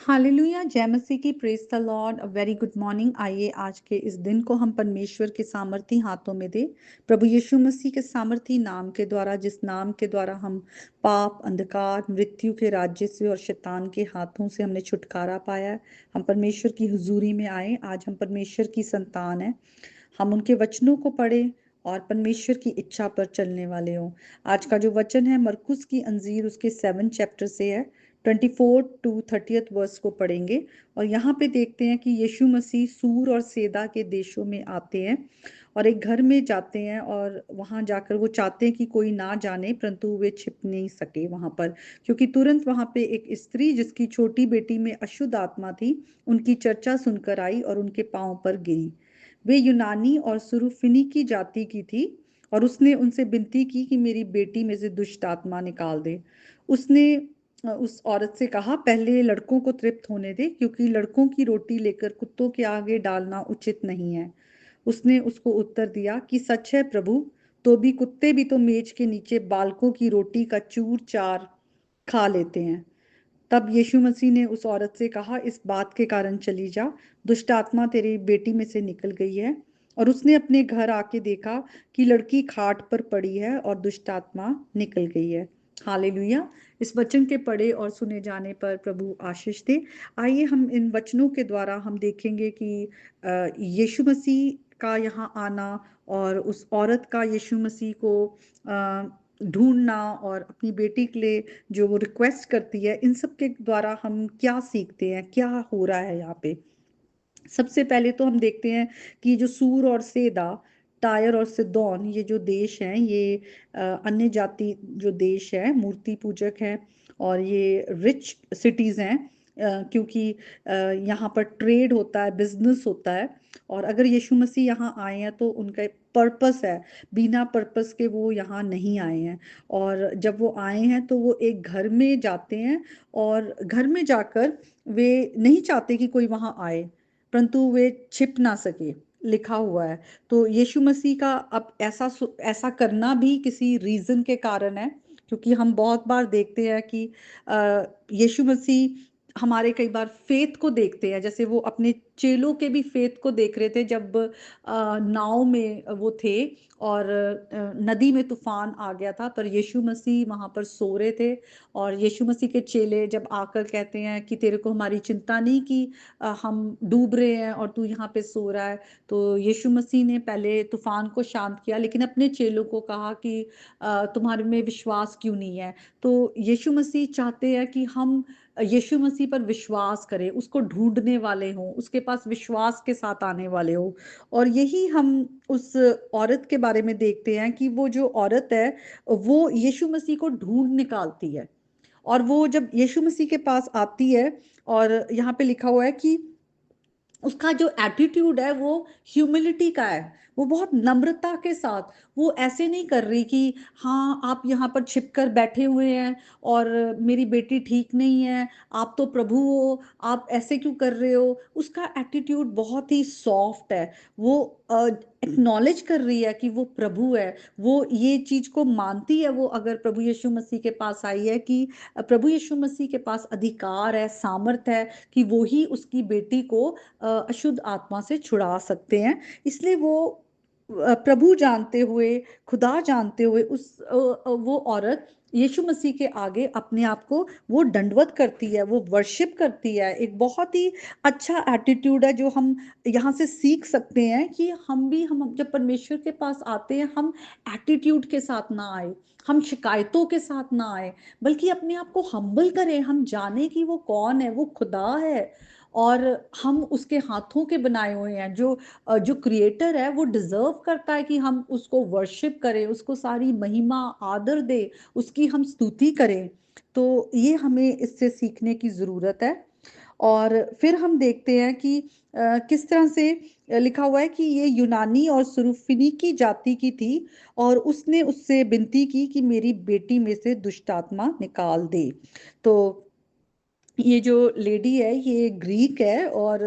Hallelujah, जय मसीह की, praise the Lord, a very good morning. आइए आज के इस दिन को हम परमेश्वर के सामर्थी हाथों में दे। प्रभु यीशु मसीह के सामर्थी नाम के द्वारा, जिस नाम के द्वारा हम पाप, अंधकार, मृत्यु के राज्य से और शैतान के हाथों से हमने छुटकारा पाया है। हम परमेश्वर की हुजूरी में आए। आज हम परमेश्वर की संतान हैं। हम उनके वचनों को पढ़ें और परमेश्वर की इच्छा पर चलने वाले हों। आज का जो वचन है मरकुस की अंजीर उसके 7 चैप्टर से है। 24 टू 30 वर्स को पढ़ेंगे और यहाँ पे देखते हैं कि यीशु मसीह सूर और सैदा के देशों में आते हैं और एक घर में जाते हैं और वहां जाकर वो चाहते हैं कि कोई ना जाने, परंतु वे छिप नहीं सके वहां पर, क्योंकि तुरंत वहां पे एक स्त्री जिसकी छोटी बेटी में अशुद्ध आत्मा थी उनकी चर्चा सुनकर आई और उनके पांव पर गिरी। वे यूनानी और सुरूफिनी की जाति की थी और उसने उनसे विनती की कि मेरी बेटी में से दुष्ट आत्मा निकाल दे। उसने उस औरत से कहा, पहले लड़कों को तृप्त होने दे, क्योंकि लड़कों की रोटी लेकर कुत्तों के आगे डालना उचित नहीं है। उसने उसको उत्तर दिया कि सच है प्रभु, तो भी कुत्ते भी तो मेज के नीचे बालकों की रोटी का चूर चार खा लेते हैं। तब यीशु मसीह ने उस औरत से कहा, इस बात के कारण चली जा, दुष्ट आत्मा तेरी बेटी में से निकल गई है। और उसने अपने घर आके देखा कि लड़की खाट पर पड़ी है और दुष्ट आत्मा निकल गई है। हालेलुया। इस वचन के पढ़े और सुने जाने पर प्रभु आशीष दे। आइए हम इन वचनों के द्वारा हम देखेंगे कि यीशु मसीह का यहाँ आना और उस औरत का यीशु मसीह को ढूंढना और अपनी बेटी के लिए जो वो रिक्वेस्ट करती है, इन सब के द्वारा हम क्या सीखते हैं, क्या हो रहा है यहाँ पे। सबसे पहले तो हम देखते हैं कि जो सूर और सेदा, टायर और सिदोन, ये जो देश हैं, ये अन्य जाति जो देश है, मूर्ति पूजक है और ये रिच सिटीज हैं, क्योंकि यहाँ पर ट्रेड होता है, बिजनेस होता है। और अगर यीशु मसीह यहाँ आए हैं तो उनका पर्पस है, बिना पर्पस के वो यहाँ नहीं आए हैं। और जब वो आए हैं तो वो एक घर में जाते हैं और घर में जाकर वे नहीं चाहते कि कोई वहां आए, परंतु वे छिप ना सके, लिखा हुआ है। तो यीशु मसीह का अब ऐसा करना भी किसी रीजन के कारण है, क्योंकि हम बहुत बार देखते हैं कि यीशु मसीह हमारे कई बार फेथ को देखते हैं, जैसे वो अपने चेलों के भी फेथ को देख रहे थे जब नाव में वो थे और नदी में तूफान आ गया था, पर यीशु मसीह वहां पर सो रहे थे। और यीशु मसीह के चेले जब आकर कहते हैं कि तेरे को हमारी चिंता नहीं कि हम डूब रहे हैं और तू यहाँ पे सो रहा है, तो यीशु मसीह ने पहले तूफान को शांत किया, लेकिन अपने चेलों को कहा कि तुम्हारे में विश्वास क्यों नहीं है। तो यीशु मसीह चाहते हैं कि हम यीशु मसीह पर विश्वास करें, उसको ढूंढने वाले हों, उसके पास विश्वास के साथ आने वाले हों। और यही हम उस औरत के बारे में देखते हैं कि वो जो औरत है वो यीशु मसीह को ढूंढ निकालती है। और वो जब यीशु मसीह के पास आती है, और यहाँ पे लिखा हुआ है कि उसका जो एटीट्यूड है वो ह्यूमिलिटी का है। वो बहुत नम्रता के साथ, वो ऐसे नहीं कर रही कि हाँ आप यहाँ पर छिप कर बैठे हुए हैं और मेरी बेटी ठीक नहीं है, आप तो प्रभु हो, आप ऐसे क्यों कर रहे हो। उसका एटीट्यूड बहुत ही सॉफ्ट है। वो एक्नॉलेज कर रही है कि वो प्रभु है, वो ये चीज को मानती है। वो अगर प्रभु यीशु मसीह के पास आई है कि प्रभु यीशु मसीह के पास अधिकार है, सामर्थ है कि वो ही उसकी बेटी को अशुद्ध आत्मा से छुड़ा सकते हैं। इसलिए वो प्रभु जानते हुए, खुदा जानते हुए वो औरत यीशु मसीह के आगे अपने आप को वो दंडवत करती है, वो वर्शिप करती है। एक बहुत ही अच्छा एटीट्यूड है जो हम यहाँ से सीख सकते हैं कि हम जब परमेश्वर के पास आते हैं, हम एटीट्यूड के साथ ना आए, हम शिकायतों के साथ ना आए, बल्कि अपने आप को हम्बल करें। हम जाने कि वो कौन है, वो खुदा है और हम उसके हाथों के बनाए हुए हैं। जो क्रिएटर है वो डिजर्व करता है कि हम उसको वर्शिप करें, उसको सारी महिमा आदर दे, उसकी हम स्तुति करें। तो ये हमें इससे सीखने की जरूरत है। और फिर हम देखते हैं कि किस तरह से लिखा हुआ है कि ये यूनानी और सुरूफिनी की जाति की थी और उसने उससे विनती की कि मेरी बेटी में से दुष्ट आत्मा निकाल दे। तो ये जो लेडी है ये ग्रीक है और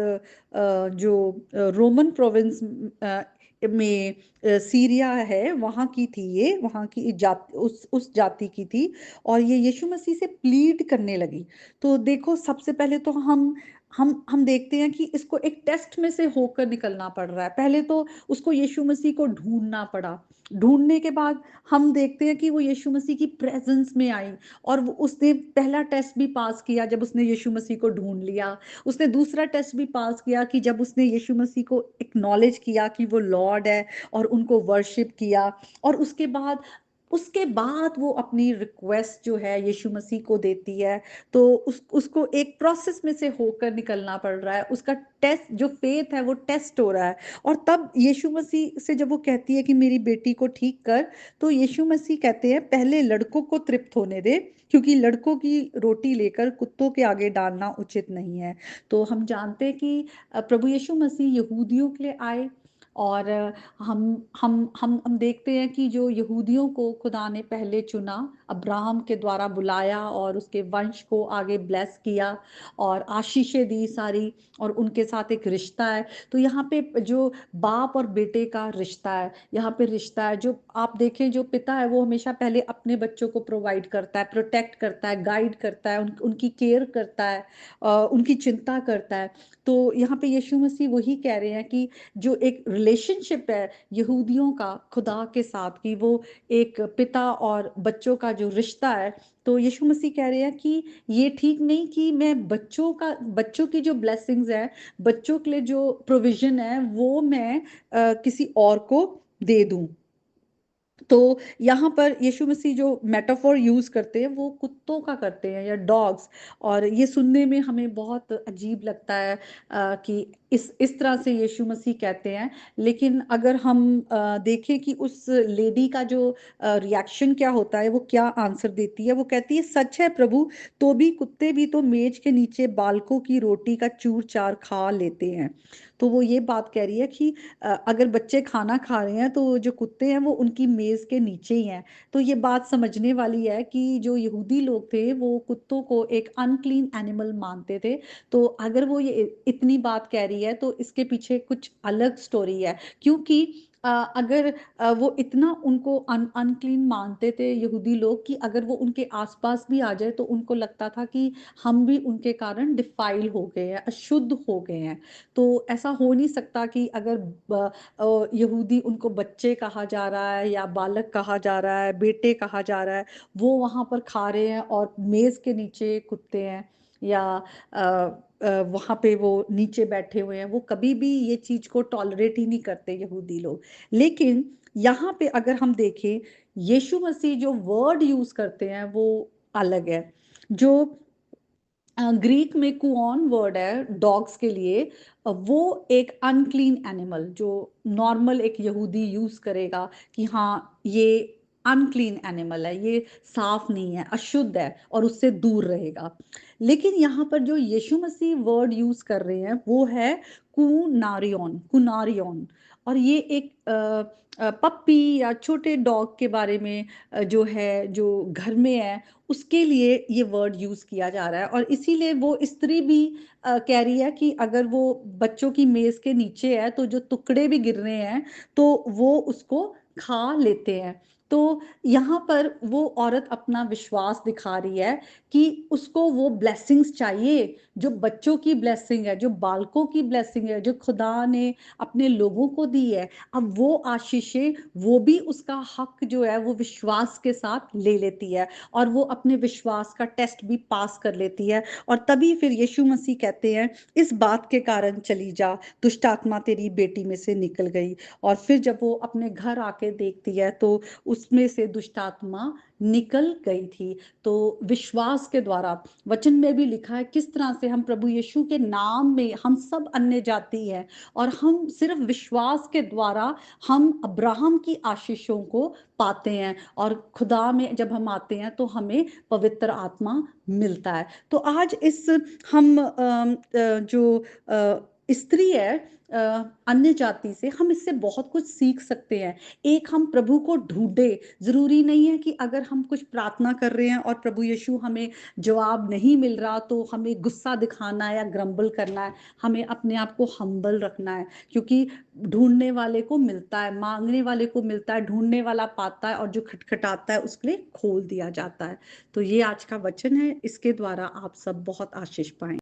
जो रोमन प्रोविंस में सीरिया है, वहाँ की थी ये, वहाँ की जाति, उस जाति की थी। और ये यीशु मसीह से प्लीड करने लगी। तो देखो, सबसे पहले तो हम देखते हैं कि इसको एक टेस्ट में से होकर निकलना पड़ रहा है। पहले तो उसको यीशु मसीह को ढूंढना पड़ा। ढूंढने के बाद हम देखते हैं कि वो यीशु मसीह की प्रेजेंस में आई, और उसने पहला टेस्ट भी पास किया जब उसने यीशु मसीह को ढूंढ लिया। उसने दूसरा टेस्ट भी पास किया कि जब उसने यीशु मसीह को एक्नॉलेज किया कि वो लॉर्ड है, और उनको वर्शिप किया। और उसके बाद वो अपनी रिक्वेस्ट जो है यीशु मसीह को देती है। तो उसको एक प्रोसेस में से होकर निकलना पड़ रहा है। उसका टेस्ट, जो फेथ है, वो टेस्ट हो रहा है। और तब यीशु मसीह से जब वो कहती है कि मेरी बेटी को ठीक कर, तो यीशु मसीह कहते हैं पहले लड़कों को तृप्त होने दे, क्योंकि लड़कों की रोटी लेकर कुत्तों के आगे डालना उचित नहीं है। तो हम जानते हैं कि प्रभु यीशु मसीह यहूदियों के लिए आए। और हम देखते हैं कि जो यहूदियों को खुदा ने पहले चुना, अब्राहम के द्वारा बुलाया और उसके वंश को आगे ब्लेस किया और आशीषें दी सारी, और उनके साथ एक रिश्ता है। तो यहाँ पे जो बाप और बेटे का रिश्ता है, यहाँ पे रिश्ता है। जो आप देखें, जो पिता है वो हमेशा पहले अपने बच्चों को प्रोवाइड करता है, प्रोटेक्ट करता है, गाइड करता है, उनकी केयर करता है, उनकी चिंता करता है। तो यहाँ पे यीशु मसीह वही कह रहे हैं कि जो एक रिलेशनशिप है यहूदियों का खुदा के साथ, की वो एक पिता और बच्चों का जो रिश्ता है। तो यीशु मसीह कह रहे हैं कि ये ठीक नहीं कि मैं बच्चों की जो ब्लेसिंग्स है, बच्चों के लिए जो प्रोविजन है, वो मैं किसी और को दे दूं। तो यहाँ पर यीशु मसीह जो मेटाफोर यूज करते हैं वो कुत्तों का करते हैं, या डॉग्स। और ये सुनने में हमें बहुत अजीब लगता है कि इस तरह से यीशु मसीह कहते हैं। लेकिन अगर हम देखें कि उस लेडी का जो रिएक्शन क्या होता है, वो क्या आंसर देती है, वो कहती है, सच है प्रभु, तो भी कुत्ते भी तो मेज के नीचे बालकों की रोटी का चूर चार खा लेते हैं। तो वो ये बात कह रही है कि अगर बच्चे खाना खा रहे हैं, तो जो कुत्ते हैं वो उनकी मेज के नीचे ही हैं। तो ये बात समझने वाली है कि जो यहूदी लोग थे वो कुत्तों को एक अनक्लीन एनिमल मानते थे। तो अगर वो ये इतनी बात कह रही है, तो इसके पीछे कुछ अलग स्टोरी है। क्योंकि अगर वो इतना उनको अनक्लीन मानते थे यहूदी लोग, कि अगर वो उनके आसपास भी आ जाए तो उनको लगता था कि हम भी उनके कारण डिफाइल हो गए हैं, अशुद्ध हो गए हैं। तो ऐसा हो नहीं सकता कि अगर यहूदी उनको बच्चे कहा जा रहा है, या बालक कहा जा रहा है, बेटे कहा जा रहा है, वो वहां पर खा रहे हैं और मेज के नीचे कुत्ते हैं, या वहां पे वो नीचे बैठे हुए हैं। वो कभी भी ये चीज को टॉलरेट ही नहीं करते यहूदी लोग। लेकिन यहाँ पे अगर हम देखें, यीशु मसीह जो वर्ड यूज करते हैं वो अलग है। जो ग्रीक में कुओन वर्ड है डॉग्स के लिए, वो एक अनक्लीन एनिमल जो नॉर्मल एक यहूदी यूज करेगा कि हाँ, ये अनक्लीन एनिमल है, ये साफ नहीं है, अशुद्ध है, और उससे दूर रहेगा। लेकिन यहाँ पर जो यीशु मसीह वर्ड यूज कर रहे हैं वो है कुनारियोन, कुनारियोन। और ये एक पप्पी या छोटे डॉग के बारे में जो है, जो घर में है, उसके लिए ये वर्ड यूज किया जा रहा है। और इसीलिए वो स्त्री भी कह रही है कि अगर वो बच्चों की मेज के नीचे है, तो जो टुकड़े भी गिर रहे हैं तो वो उसको खा लेते हैं। तो यहाँ पर वो औरत अपना विश्वास दिखा रही है कि उसको वो ब्लेसिंग्स चाहिए, जो बच्चों की ब्लेसिंग है, जो बालकों की ब्लेसिंग है, जो खुदा ने अपने लोगों को दी है। अब वो आशीषें, वो भी उसका हक जो है वो विश्वास के साथ ले लेती है, और वो अपने विश्वास का टेस्ट भी पास कर लेती है। और तभी फिर यीशु मसीह कहते हैं, इस बात के कारण चली जा, दुष्ट आत्मा तेरी बेटी में से निकल गई। और फिर जब वो अपने घर आके देखती है, तो उसमें से दुष्ट आत्मा निकल गई थी। तो विश्वास के द्वारा, वचन में भी लिखा है किस तरह से हम प्रभु यीशु के नाम में, हम सब अन्य जाति हैं, और हम सिर्फ विश्वास के द्वारा हम अब्राहम की आशीषों को पाते हैं, और खुदा में जब हम आते हैं तो हमें पवित्र आत्मा मिलता है। तो आज इस हम जो स्त्री है अन्य जाति से, हम इससे बहुत कुछ सीख सकते हैं। एक हम प्रभु को ढूँढे, ज़रूरी नहीं है कि अगर हम कुछ प्रार्थना कर रहे हैं और प्रभु यीशु हमें जवाब नहीं मिल रहा तो हमें गुस्सा दिखाना है या ग्रम्बल करना है। हमें अपने आप को हम्बल रखना है, क्योंकि ढूँढने वाले को मिलता है, माँगने वाले को मिलता है, ढूँढने वाला पाता है और जो खटखटाता है उसके लिए खोल दिया जाता है। तो ये आज का वचन है, इसके द्वारा आप सब बहुत आशीष पाएँ।